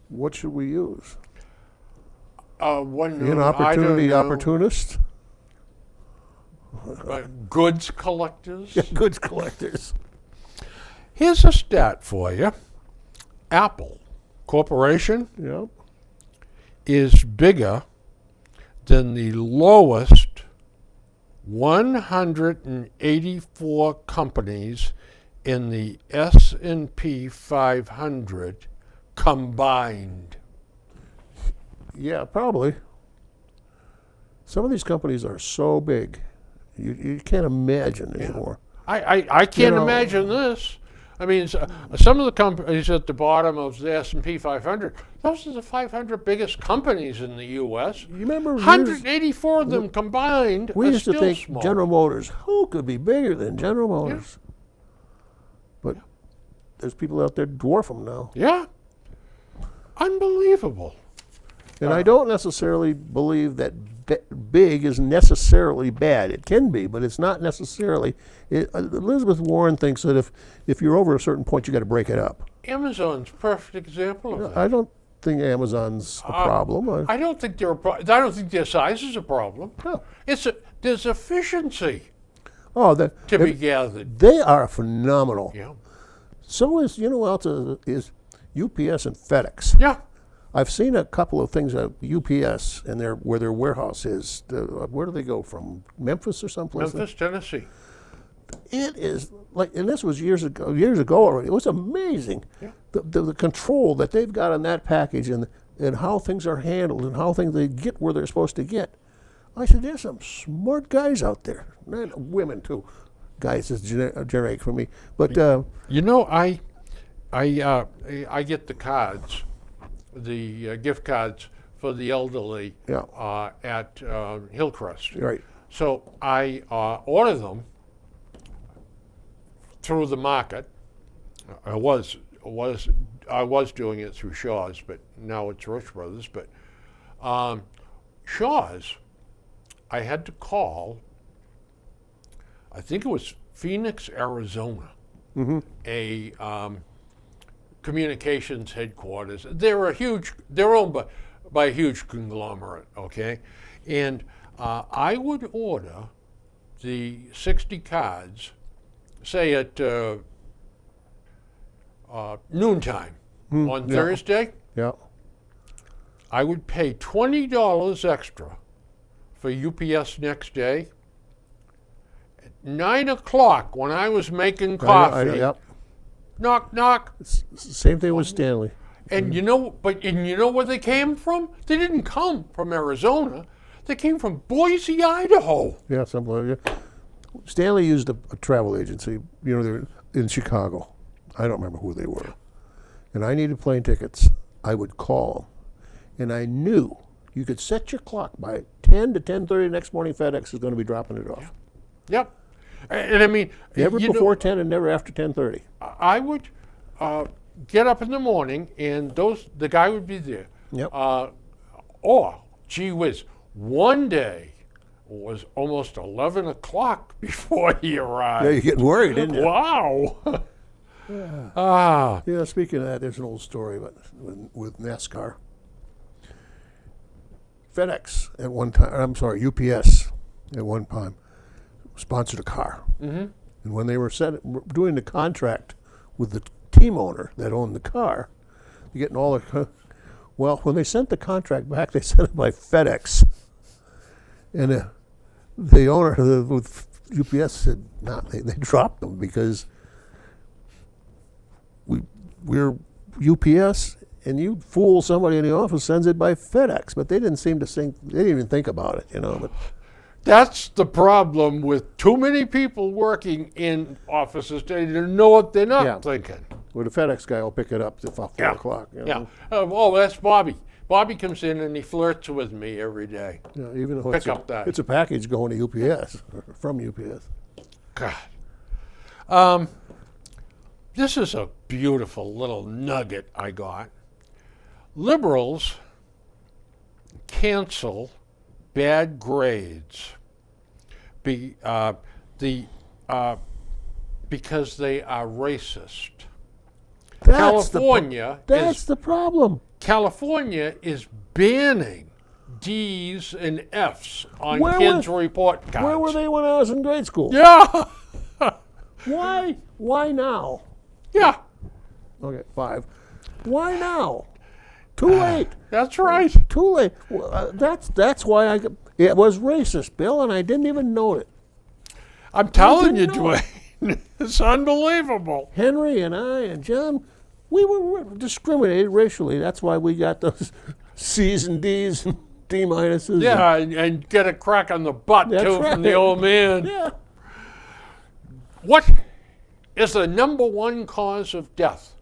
What should we use? One Inopportunity opportunist? Goods collectors. Goods collectors. Here's a stat for you. Apple Corporation Yeah. is bigger than the lowest 184 companies in the S&P 500 combined. Yeah, probably. Some of these companies are so big, you can't imagine anymore. I can't You know- imagine this. I mean, some of the companies at the bottom of the S&P 500, those are the 500 biggest companies in the U.S. You remember 184 of them combined we are used to still think small. General Motors, who could be bigger than General Motors? But there's people out there dwarf them now. Yeah. Unbelievable. And I don't necessarily believe that big is necessarily bad. It can be, but it's not necessarily. Elizabeth Warren thinks that if you're over a certain point, you got to break it up. Amazon's a perfect example of that. I don't think Amazon's a problem. I don't think I don't think their size is a problem. No. There's efficiency Oh, to be gathered. they are phenomenal. Yeah. So is, what else is UPS and FedEx. Yeah. I've seen a couple of things at UPS and where their warehouse is. Where do they go from? Memphis or someplace? Memphis, Tennessee. It is like, and this was years ago already. It was amazing, Yeah. the control that they've got on that package and how things are handled and how things they get where they're supposed to get. I said, there's some smart guys out there, and women too. Guys is generic for me, but You know, I get the cards, the gift cards for the elderly Yeah. at Hillcrest. right. So I order them through the market. I was doing it through Shaw's, but now it's Roche Brothers. But Shaw's, I had to call. I think it was Phoenix, Arizona, a communications headquarters. They're owned by a huge conglomerate, okay? And I would order the 60 cards, say at noontime on yeah. Thursday. Yeah. I would pay $20 extra for UPS next day. At 9 o'clock, when I was making coffee, Yep. knock, knock. Same thing with Stanley. And you know where they came from? They didn't come from Arizona. They came from Boise, Idaho. Yeah, something like that. Stanley used a travel agency. They're in Chicago. I don't remember who they were. And I needed plane tickets. I would call them. And I knew you could set your clock by 10 to 10:30 next morning. FedEx is going to be dropping it off. Yep. And I mean, Never you know, before 10 and never after 10:30. I would get up in the morning, and the guy would be there. Yep. Gee whiz, one day was almost 11 o'clock before he arrived. Yeah, you're getting worried, didn't you? Wow. Speaking of that, there's an old story with NASCAR. FedEx at one time. I'm sorry, UPS at one time sponsored a car. Mm-hmm. And when they were doing the contract with the team owner that owned the car, getting all the well, when they sent the contract back, they sent it by FedEx, and the owner with UPS said, "No, they dropped them because we're UPS, and you fool somebody in the office sends it by FedEx." But they didn't seem to think. They didn't even think about it, you know. But That's the problem with too many people working in offices. They don't know what they're not Yeah. thinking. well, the FedEx guy will pick it up at 4 Yeah. o'clock. You Yeah. know? Oh, that's Bobby. Bobby comes in and he flirts with me every day. Yeah, even though Pick up that. it's a package going to UPS or from UPS. God. This is a beautiful little nugget I got. Liberals cancel bad grades because they are racist. That's the problem. California is banning D's and F's on Where kids' were- report cards. Where were they when I was in grade school? Yeah. Why? Why now? Yeah. Okay, 5. Why now? Too late. That's right. Too late. Well, that's why it was racist, Bill, and I didn't even know it. I'm telling you, didn't know it. Duane, it's unbelievable. Henry and I and John, we were discriminated racially. That's why we got those C's and D's and D minuses. Yeah, and get a crack on the butt, That's too, from right. the old man. Yeah. What is the number one cause of death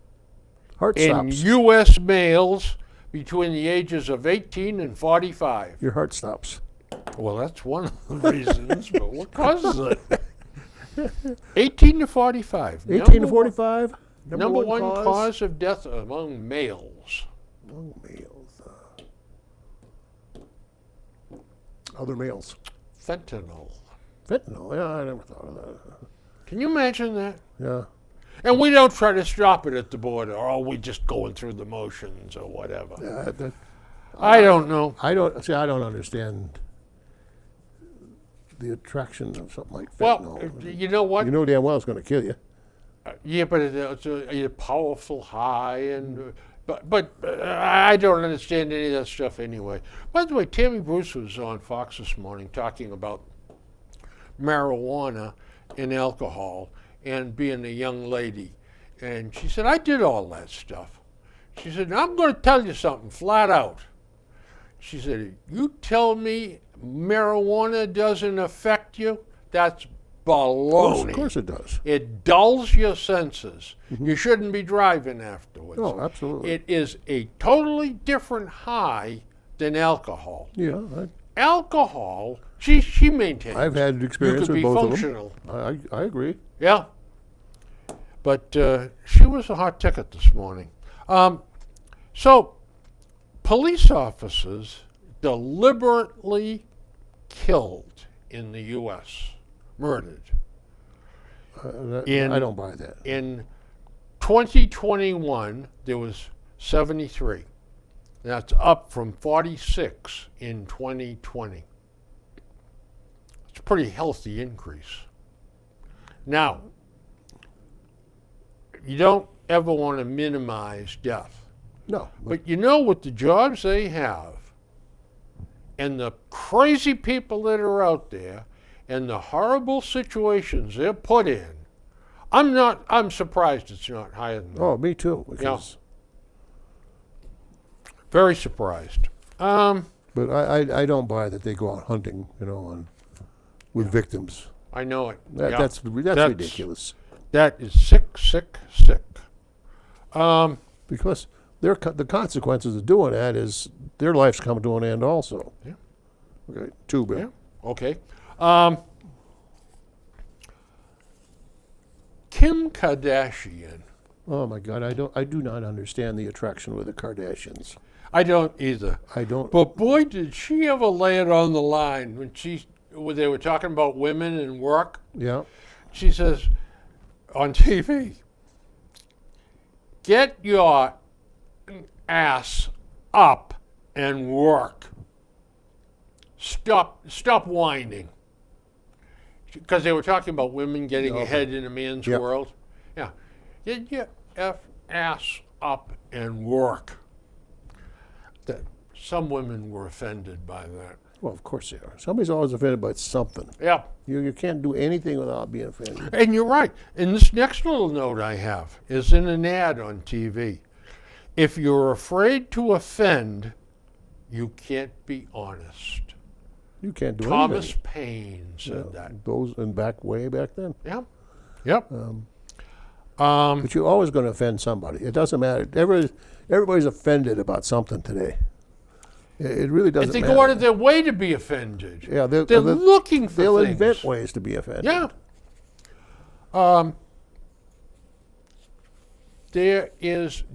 Heart in stops. U.S. males between the ages of 18 and 45? Your heart stops. Well, that's one of the reasons, but what causes it? 18 to 45. 18 to 45. Number one cause of death among males. Among males. Other males. Fentanyl. Fentanyl. Yeah, I never thought of that. Can you imagine that? Yeah. And we don't try to stop it at the border, or we just going through the motions or whatever. Yeah, I don't know. I don't understand the attraction of something like Well, fentanyl. you know what? You know damn well it's going to kill you. Yeah, but it's a powerful high, and but I don't understand any of that stuff anyway. By the way, Tammy Bruce was on Fox this morning talking about marijuana and alcohol and being a young lady, and she said, I did all that stuff. She said, I'm going to tell you something flat out. She said, you tell me marijuana doesn't affect you? That's baloney. Of course it does. It dulls your senses. You shouldn't be driving afterwards. Oh, absolutely. It is a totally different high than alcohol. Yeah, Alcohol, she maintains. I've had you experience could with be both functional. of them. I agree. Yeah. But she was a hot ticket this morning. So, police officers deliberately killed in the U.S., murdered. I don't buy that. In 2021, there was 73. That's up from 46 in 2020. It's a pretty healthy increase. Now, you don't ever want to minimize death. No. But you know, with the jobs they have, and the crazy people that are out there, and the horrible situations they're put in, I'm surprised it's not higher than that. Oh, me too. Because, Very surprised. But I don't buy that they go out hunting, with victims. I know it. That's ridiculous. That is sick, sick, sick. Because the consequences of doing that is their life's coming to an end also. Yeah. Okay, two, Bill. Yeah. Okay. Kim Kardashian. Oh my God, I do not understand the attraction with the Kardashians. I don't either. I don't. But boy, did she ever lay it on the line when they were talking about women and work. Yeah. She says on TV, get your ass up and work. stop whining. Because they were talking about women getting Okay. ahead in a man's Yep. world. Yeah. Get your ass up and work. That some women were offended by that. Well, of course they are. Somebody's always offended by something. Yeah. You can't do anything without being offended. And you're right. And this next little note I have is in an ad on TV. If you're afraid to offend, you can't be honest. You can't do Thomas anything. Paine said Yeah, that. those and way back then. Yeah. Yep. But you're always going to offend somebody. It doesn't matter. Everybody's offended about something today. It really doesn't If they matter. go out of their way to be offended, Yeah, they're looking for they'll things. invent ways to be offended. Yeah.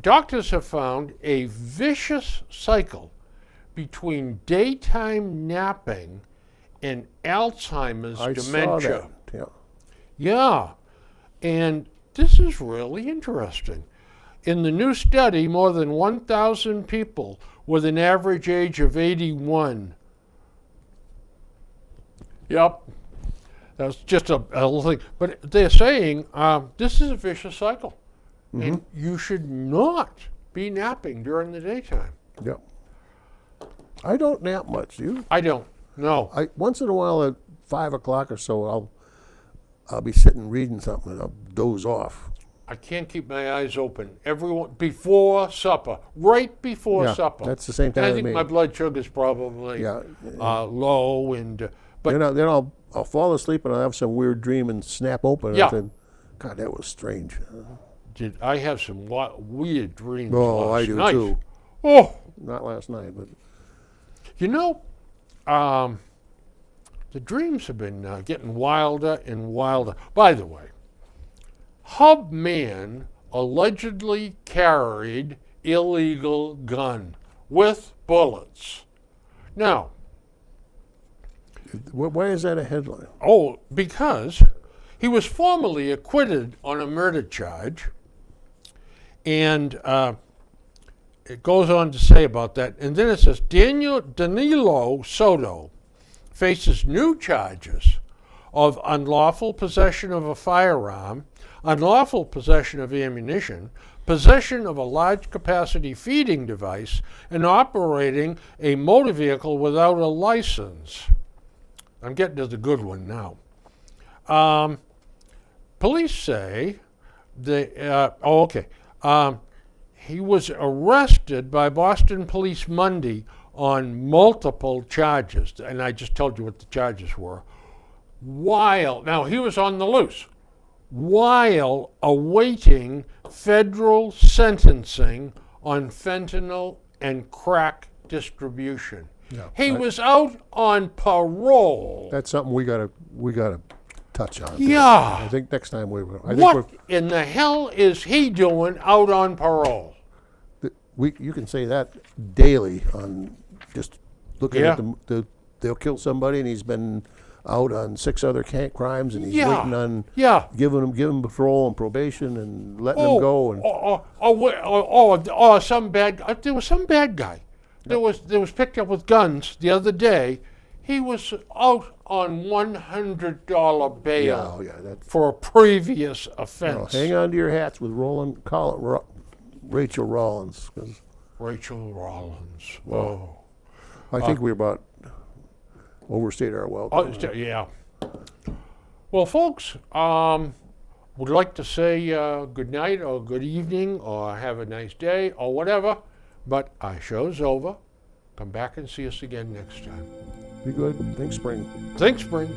Doctors have found a vicious cycle between daytime napping and Alzheimer's I dementia. saw that. Yeah. Yeah. And this is really interesting. In the new study, more than 1,000 people with an average age of 81. Yep. That's just a little thing. But they're saying this is a vicious cycle. And you should not be napping during the daytime. Yeah. I don't nap much. Do you? I don't. No. Once in a while at 5 o'clock or so, I'll be sitting reading something and I'll doze off. I can't keep my eyes open. Everyone before supper, right before Yeah, supper. that's the same time And I with think me. my blood sugar's probably Yeah. low, and but Then I'll fall asleep and I'll have some weird dream and snap open. And Yeah. I think, God, that was strange. did I have some weird dreams? Oh, last I do night. too. Oh, Not last night, but you know, the dreams have been getting wilder and wilder. By the way, Hub Man allegedly carried illegal gun with bullets. Now, why is that a headline? because he was formally acquitted on a murder charge, and it goes on to say about that, and then it says Danilo Soto faces new charges of unlawful possession of a firearm, unlawful possession of ammunition, possession of a large capacity feeding device, and operating a motor vehicle without a license. I'm getting to the good one now. Police say he was arrested by Boston police Monday on multiple charges, and I just told you what the charges were. Now he was on the loose while awaiting federal sentencing on fentanyl and crack distribution. Yeah, He was out on parole. That's something we gotta touch on. Yeah. I think next time What in the hell is he doing out on parole? you can say that daily on just looking Yeah. at they'll kill somebody and he's been out on 6 other crimes and he's Yeah. waiting on Yeah. giving him parole and probation and letting him go and some bad. There was some bad guy. There was picked up with guns the other day. He was out on $100 bail for a previous offense. hang on to your hats with Rachel Rollins, 'cause Rachel Rollins. Oh. I think we about overstayed our welcome. Yeah. Well, folks, would like to say good night or good evening or have a nice day or whatever, but our show's over. Come back and see us again next time. Be good. Think spring. Thanks, Spring.